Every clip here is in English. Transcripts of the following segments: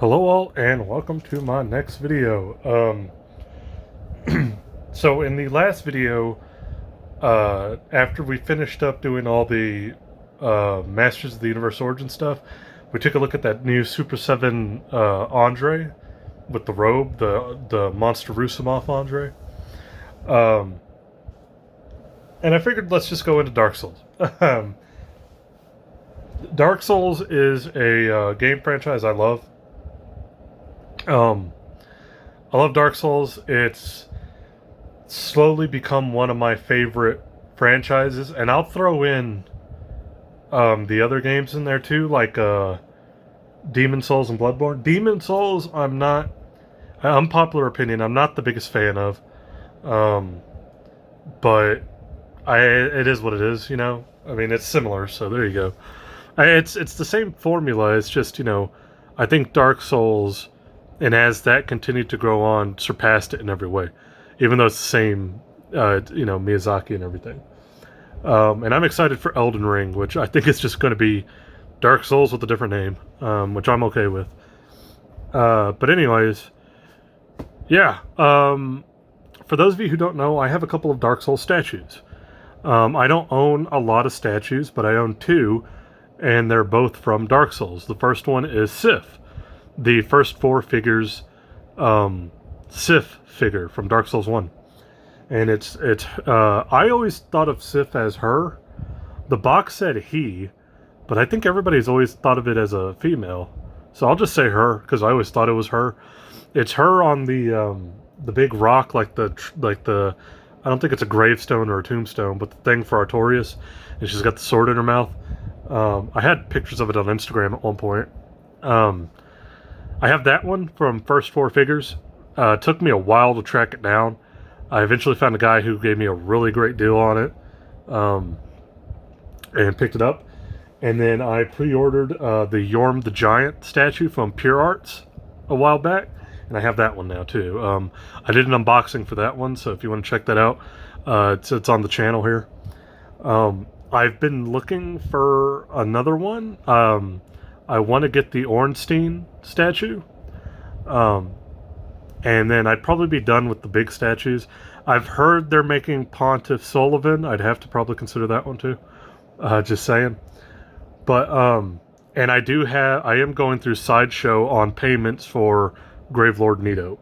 Hello all and welcome to my next video. So in the last video, after we finished up doing all the Masters of the Universe Origin stuff, we took a look at that new Super 7 Andre with the robe, the Monster Rusimov Andre. And I figured let's just go into Dark Souls. Dark Souls is a game franchise I love. I love Dark Souls. It's slowly become one of my favorite franchises, and I'll throw in the other games in there too, like Demon Souls and Bloodborne. Demon Souls, unpopular opinion, I'm not the biggest fan of, but it is what it is, you know. I mean, it's similar, so there you go. It's the same formula. It's just, you know, I think Dark Souls, and as that continued to grow on, surpassed it in every way, even though it's the same, you know, Miyazaki and everything. And I'm excited for Elden Ring, which I think is just going to be Dark Souls with a different name, which I'm okay with. But anyways, yeah. For those of you who don't know, I have a couple of Dark Souls statues. I don't own a lot of statues, but I own two, and they're both from Dark Souls. The first one is Sif, the first four figures Sif figure from Dark Souls 1. And it's I always thought of Sif as her. The box said he, but I think everybody's always thought of it as a female. So I'll just say her, because I always thought it was her. It's her on the big rock, like the I don't think it's a gravestone or a tombstone, but the thing for Artorias, and she's got the sword in her mouth. I had pictures of it on Instagram at one point. I have that one from First Four Figures. It took me a while to track it down. I eventually found a guy who gave me a really great deal on it, and picked it up. And then I pre-ordered the Yorm the Giant statue from Pure Arts a while back, and I have that one now too. I did an unboxing for that one, so if you want to check that out, it's on the channel here. I've been looking for another one. I want to get the Ornstein statue. And then I'd probably be done with the big statues. I've heard they're making Pontiff Sullivan. I'd have to probably consider that one too. Just saying. But, and I am going through Sideshow on payments for Gravelord Nito.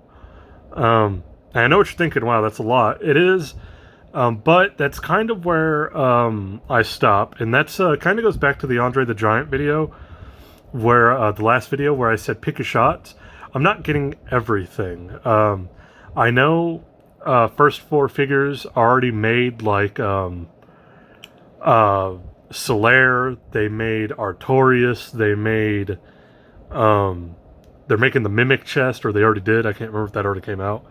And I know what you're thinking, wow, that's a lot. It is, but that's kind of where I stop. And that's kind of goes back to the Andre the Giant video, where the last video where I said pick your shots. I'm not getting everything. I know First Four Figures already made like Solaire, they made Artorias, they made they're making the Mimic chest, or they already did. I can't remember if that already came out.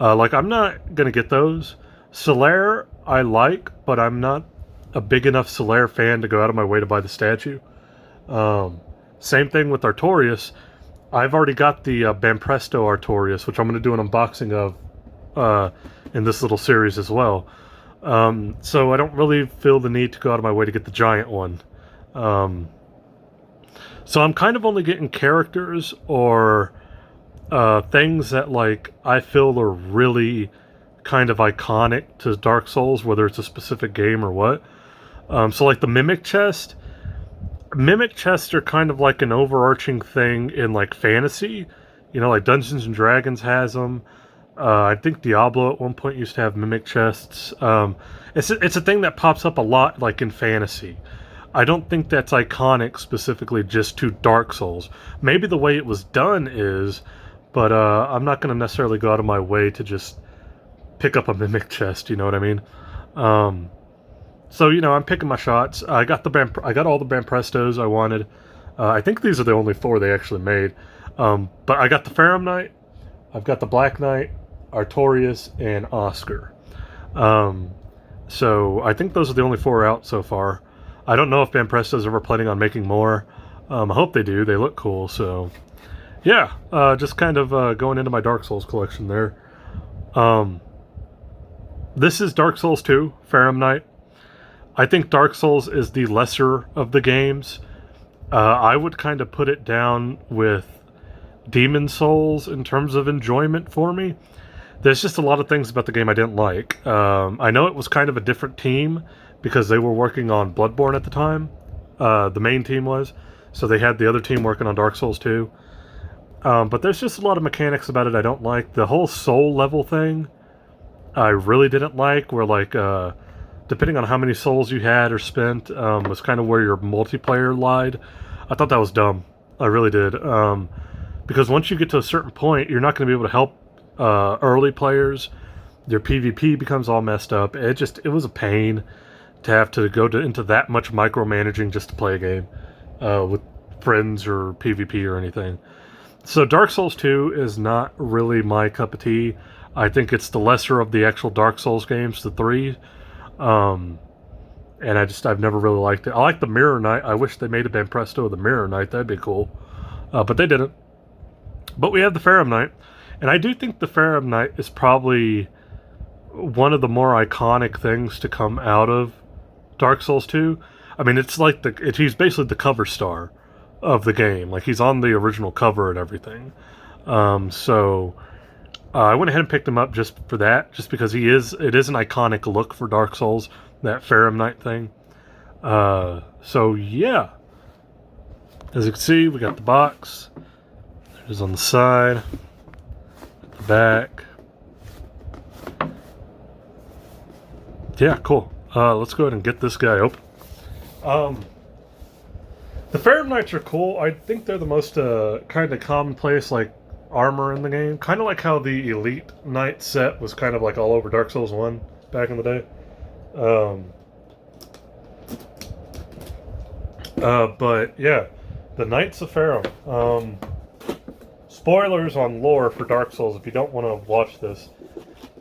Like, I'm not gonna get those. Solaire I like, but I'm not a big enough Solaire fan to go out of my way to buy the statue. Same thing with Artorias. I've already got the Banpresto Artorias, which I'm going to do an unboxing of in this little series as well. So I don't really feel the need to go out of my way to get the giant one. So I'm kind of only getting characters or things that, like, I feel are really kind of iconic to Dark Souls, whether it's a specific game or what. So like the Mimic chest. Mimic chests are kind of like an overarching thing in like fantasy, you know, like Dungeons and Dragons has them. I think Diablo at one point used to have mimic chests. It's a thing that pops up a lot, like in fantasy. I don't think that's iconic specifically just to Dark Souls. Maybe the way it was done is, but I'm not going to necessarily go out of my way to just pick up a mimic chest. You know what I mean? So, you know, I'm picking my shots. I got all the Banprestos I wanted. I think these are the only four they actually made. But I got the Faraam Knight, I've got the Black Knight, Artorias, and Oscar. So I think those are the only four out so far. I don't know if Banpresto's ever planning on making more. I hope they do. They look cool. So, yeah, just kind of going into my Dark Souls collection there. This is Dark Souls 2, Faraam Knight. I think Dark Souls is the lesser of the games. I would kind of put it down with Demon Souls in terms of enjoyment for me. There's just a lot of things about the game I didn't like. I know it was kind of a different team because they were working on Bloodborne at the time. The main team was. So they had the other team working on Dark Souls 2. But there's just a lot of mechanics about it I don't like. The whole soul level thing, I really didn't like, where like, depending on how many souls you had or spent, was kind of where your multiplayer lied. I thought that was dumb. I really did. Because once you get to a certain point, you're not going to be able to help early players. Your PvP becomes all messed up. It was a pain to have to go into that much micromanaging just to play a game with friends or PvP or anything. So Dark Souls 2 is not really my cup of tea. I think it's the lesser of the actual Dark Souls games, the 3. And I've never really liked it. I like the Mirror Knight. I wish they made a Banpresto of the Mirror Knight. That'd be cool. But they didn't. But we have the Faraam Knight. And I do think the Faraam Knight is probably one of the more iconic things to come out of Dark Souls 2. I mean, it's like he's basically the cover star of the game. Like, he's on the original cover and everything. So I went ahead and picked him up just for that, just because it is an iconic look for Dark Souls, that Faraam Knight thing. So yeah. As you can see, we got the box. It is on the side, the back. Yeah, cool. Let's go ahead and get this guy open. The Faraam Knights are cool. I think they're the most kind of commonplace like armor in the game. Kind of like how the Elite Knight set was kind of like all over Dark Souls 1 back in the day. But yeah, the Knights of Faraam. Spoilers on lore for Dark Souls if you don't want to watch this.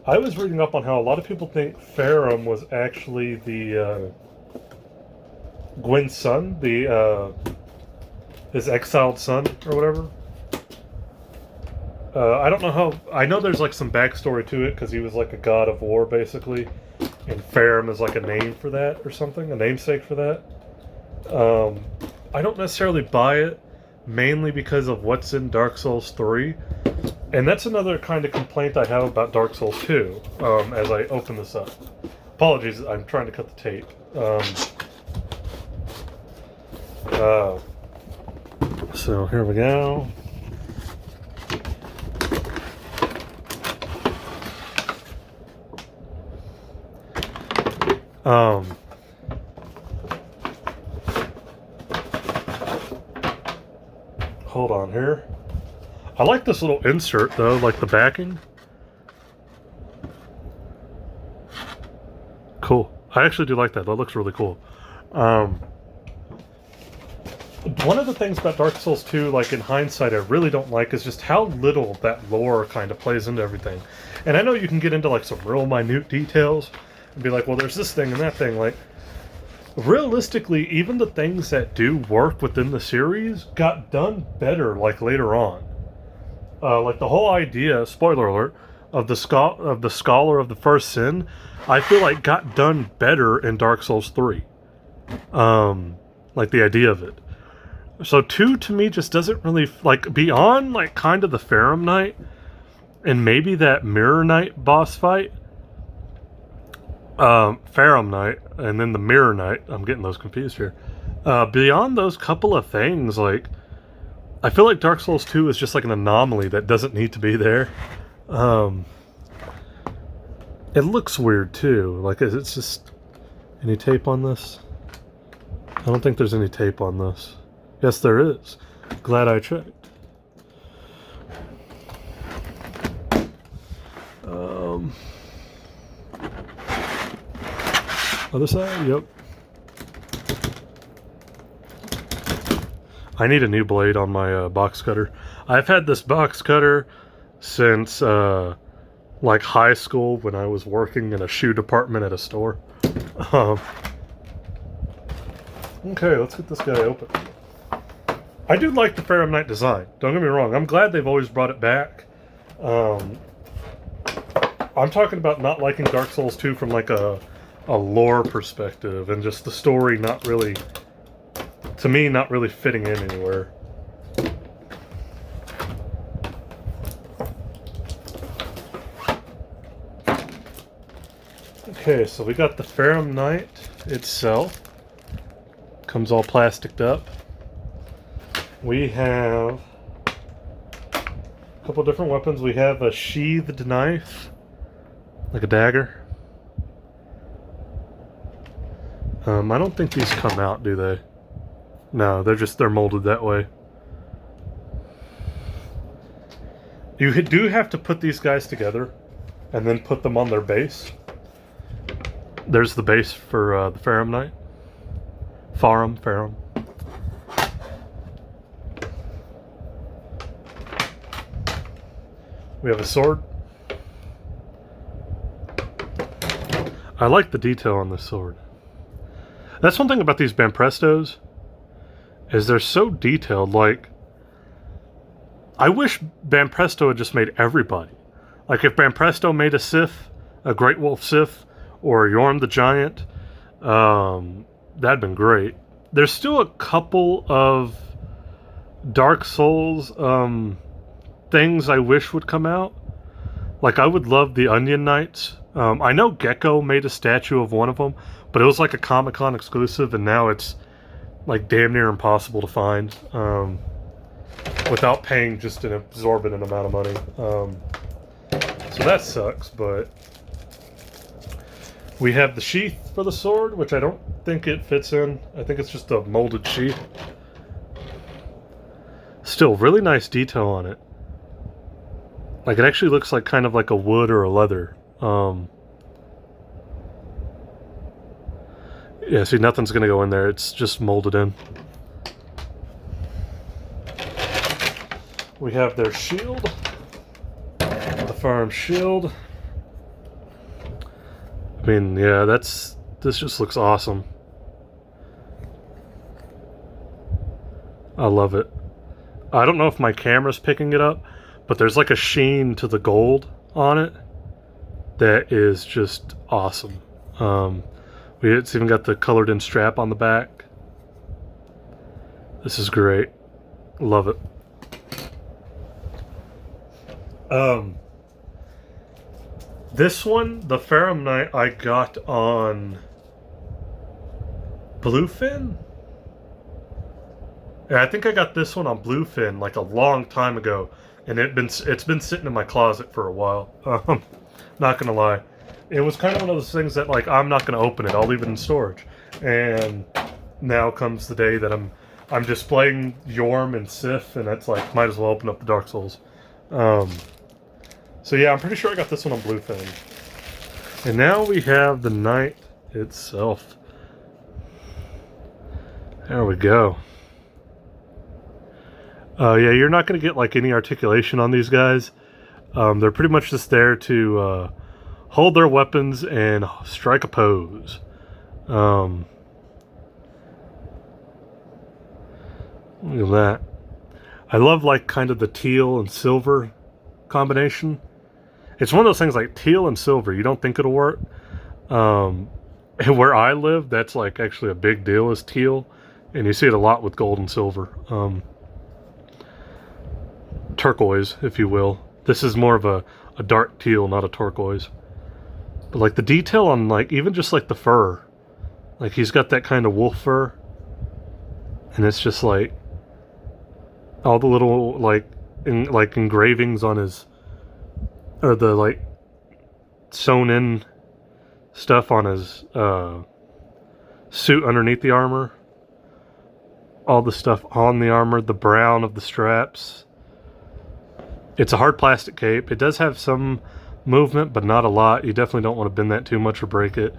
I was reading up on how a lot of people think Faraam was actually the Gwyn's son, his exiled son or whatever. I don't know how. I know there's like some backstory to it because he was like a god of war basically, and Faraam is like a name for that or something, a namesake for that. I don't necessarily buy it, mainly because of what's in Dark Souls 3. And that's another kind of complaint I have about Dark Souls 2, as I open this up. Apologies, I'm trying to cut the tape. So here we go. Hold on here. I like this little insert though, like the backing. Cool. I actually do like that. That looks really cool. One of the things about Dark Souls 2, like in hindsight, I really don't like is just how little that lore kind of plays into everything. And I know you can get into like some real minute details and be like, well, there's this thing and that thing. Like, realistically, even the things that do work within the series got done better like later on. Like the whole idea, spoiler alert, of the Scholar of the First Sin, I feel like got done better in Dark Souls 3. Like the idea of it. So 2 to me just doesn't really, like, beyond like kind of the Faraam Knight and maybe that Mirror Knight boss fight. Faraam Knight and then the Mirror Knight, I'm getting those confused here. Beyond those couple of things, like, I feel like Dark Souls 2 is just like an anomaly that doesn't need to be there. It looks weird too. Like, it's just any tape on this? I don't think there's any tape on this. Yes, there is. Glad I checked. Other side? Yep. I need a new blade on my box cutter. I've had this box cutter since like high school when I was working in a shoe department at a store. Okay, let's get this guy open. I do like the Faraam Knight design. Don't get me wrong. I'm glad they've always brought it back. I'm talking about not liking Dark Souls 2 from like a lore perspective and just the story not really, to me, not really fitting in anywhere. Okay, so we got the Faraam Knight itself. Comes all plasticed up. We have a couple different weapons. We have a sheathed knife, like a dagger. I don't think these come out, do they? No, they're molded that way. You do have to put these guys together and then put them on their base. There's the base for the Faraam Knight. Faraam. We have a sword. I like the detail on this sword. That's one thing about these Banprestos, is they're so detailed. Like, I wish Banpresto had just made everybody. Like, if Banpresto made a Sith, a Great Wolf Sith, or Yorm the Giant, that'd been great. There's still a couple of Dark Souls things I wish would come out. Like, I would love the Onion Knights. I know Gecko made a statue of one of them, but it was like a Comic-Con exclusive, and now it's like damn near impossible to find without paying just an exorbitant amount of money. So that sucks, but we have the sheath for the sword, which I don't think it fits in. I think it's just a molded sheath. Still, really nice detail on it. Like, it actually looks like kind of like a wood or a leather. Yeah, see, nothing's going to go in there. It's just molded in. We have their shield. The Faraam shield. I mean, yeah, this just looks awesome. I love it. I don't know if my camera's picking it up, but there's like a sheen to the gold on it that is just awesome. It's even got the colored in strap on the back. This is great. Love it. This one, the Faraam Knight, I got on Bluefin? Yeah, I think I got this one on Bluefin like a long time ago, and it's been sitting in my closet for a while. Not gonna lie. It was kind of one of those things that, like, I'm not gonna open it. I'll leave it in storage. And now comes the day that I'm just playing Yorm and Sith, and it's like, might as well open up the Dark Souls. So yeah, I'm pretty sure I got this one on Bluefin. And now we have the Knight itself. There we go. Yeah, you're not going to get like any articulation on these guys. They're pretty much just there to hold their weapons and strike a pose. Look at that. I love like kind of the teal and silver combination. It's one of those things like teal and silver. You don't think it'll work. Where I live, that's like actually a big deal is teal. And you see it a lot with gold and silver. Turquoise, if you will. This is more of a dark teal, not a turquoise. But like the detail on like even just like the fur. Like he's got that kind of wolf fur. And it's just like all the little like engravings on his, or the like sewn in stuff on his suit underneath the armor. All the stuff on the armor, the brown of the straps. It's a hard plastic cape. It does have some movement, but not a lot. You definitely don't want to bend that too much or break it.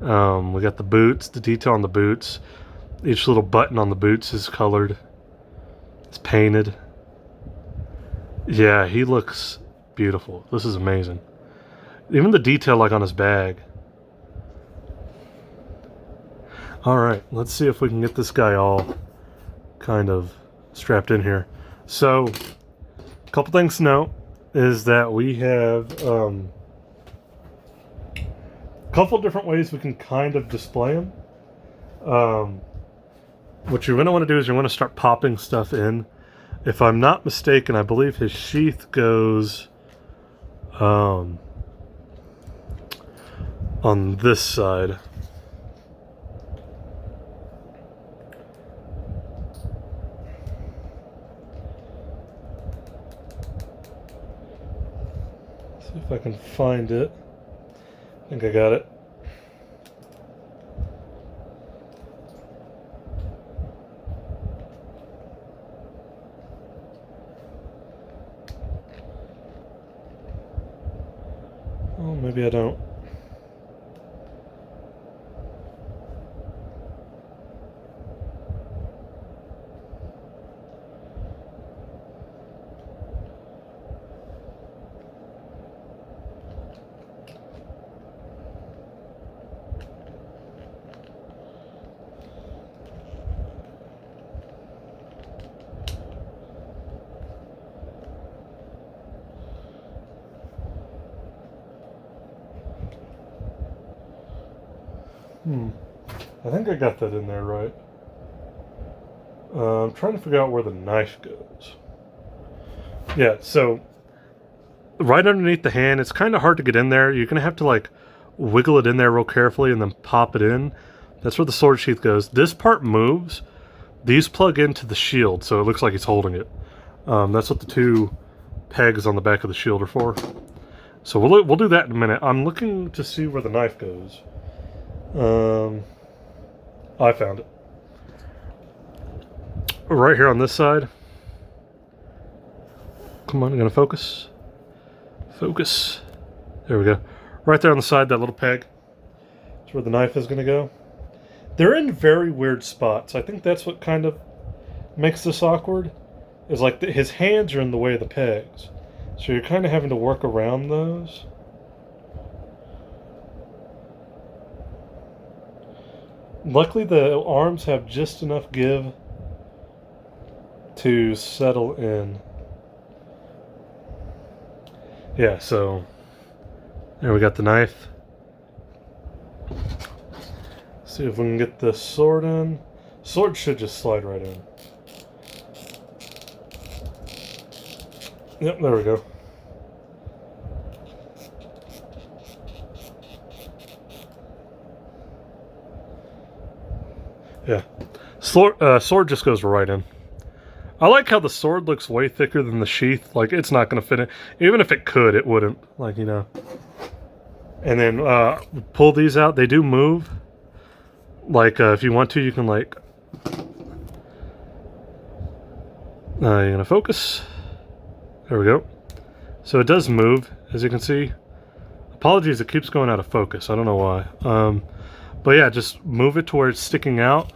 We got the boots, the detail on the boots. Each little button on the boots is colored. It's painted. Yeah, he looks beautiful. This is amazing. Even the detail like on his bag. Alright, let's see if we can get this guy all kind of strapped in here. So, a couple things to note is that we have a couple different ways we can kind of display them. What you're going to want to do is you're going to start popping stuff in. If I'm not mistaken, I believe his sheath goes on this side. See if I can find it. I think I got it. Oh, maybe I don't. I think I got that in there right. I'm trying to figure out where the knife goes. Yeah, so right underneath the hand, it's kind of hard to get in there. You're going to have to like wiggle it in there real carefully and then pop it in. That's where the sword sheath goes. This part moves. These plug into the shield, so it looks like he's holding it. That's what the two pegs on the back of the shield are for. So we'll do that in a minute. I'm looking to see where the knife goes. I found it. Right here on this side. Come on, I'm gonna focus. Focus. There we go. Right there on the side, that little peg. That's where the knife is gonna go. They're in very weird spots. I think that's what kind of makes this awkward. Is like his hands are in the way of the pegs. So you're kind of having to work around those. Luckily the arms have just enough give to settle in. Yeah, so there we got the knife. See if we can get the sword in. Sword should just slide right in. Yep, there we go. Yeah. Sword just goes right in. I like how the sword looks way thicker than the sheath. Like, it's not going to fit in. Even if it could, it wouldn't. Like, you know. And then pull these out. They do move. Like, if you want to, you can, like... you're going to focus. There we go. So it does move, as you can see. Apologies, it keeps going out of focus. I don't know why. But yeah, just move it to where it's sticking out.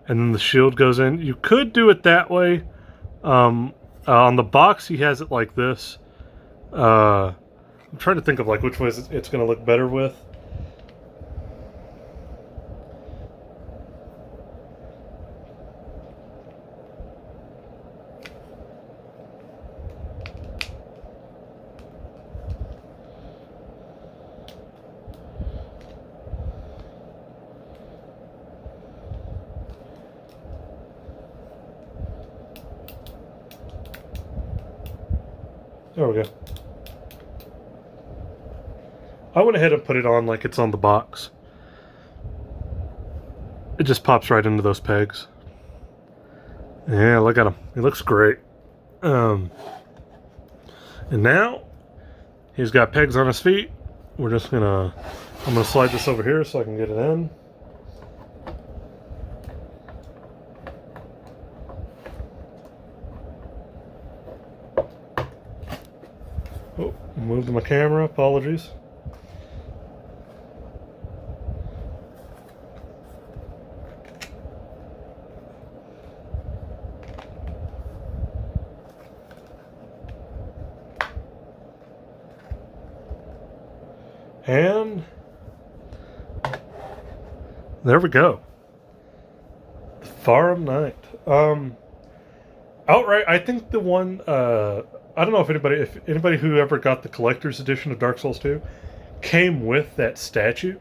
And then the shield goes in. You could do it that way. On the box, he has it like this. I'm trying to think of like which way it's going to look better with. There we go. I went ahead and put it on like it's on the box. It just pops right into those pegs. Yeah, look at him. He looks great. And now he's got pegs on his feet. I'm gonna slide this over here so I can get it in. Oh, moved my camera, apologies. And there we go. The Faraam Knight. Outright, I think the one, I don't know if anybody who ever got the collector's edition of Dark Souls 2 came with that statue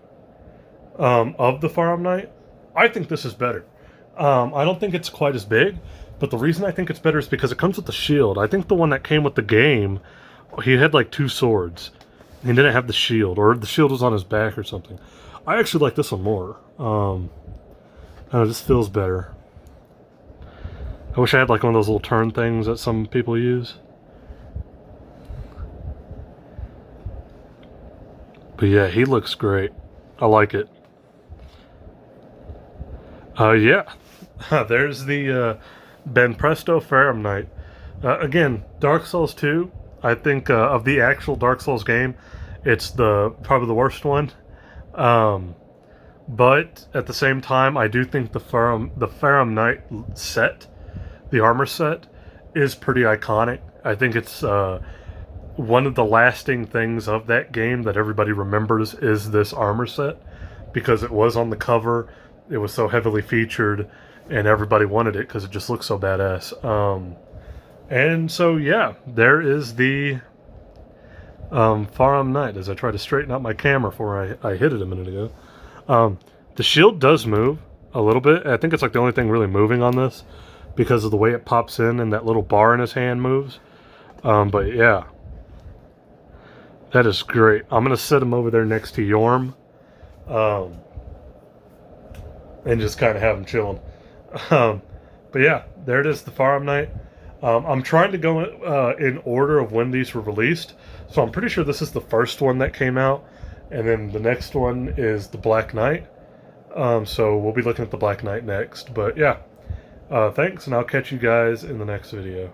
of the Faraam Knight. I think this is better. I don't think it's quite as big, but the reason I think it's better is because it comes with the shield. I think the one that came with the game, he had like two swords. He didn't have the shield, or the shield was on his back or something. I actually like this one more. I don't know, this feels better. I wish I had like one of those little turn things that some people use. But yeah, he looks great. I like it. Yeah. There's the Banpresto Faraam Knight. Again, Dark Souls 2, I think of the actual Dark Souls game, it's probably the worst one. Um, but at the same time, I do think the Faraam Knight set, the armor set, is pretty iconic. I think it's one of the lasting things of that game that everybody remembers is this armor set, because it was on the cover, it was so heavily featured, and everybody wanted it because it just looks so badass. And so yeah, there is the Faraam Knight. As I try to straighten out my camera before I hit it a minute ago. The shield does move a little bit. I think it's like the only thing really moving on this because of the way it pops in and that little bar in his hand moves. But yeah, that is great. I'm going to set him over there next to Yorm and just kind of have him chilling. But yeah, there it is, the Faraam Knight. I'm trying to go in order of when these were released. So I'm pretty sure this is the first one that came out. And then the next one is the Black Knight. So we'll be looking at the Black Knight next. But yeah, thanks, and I'll catch you guys in the next video.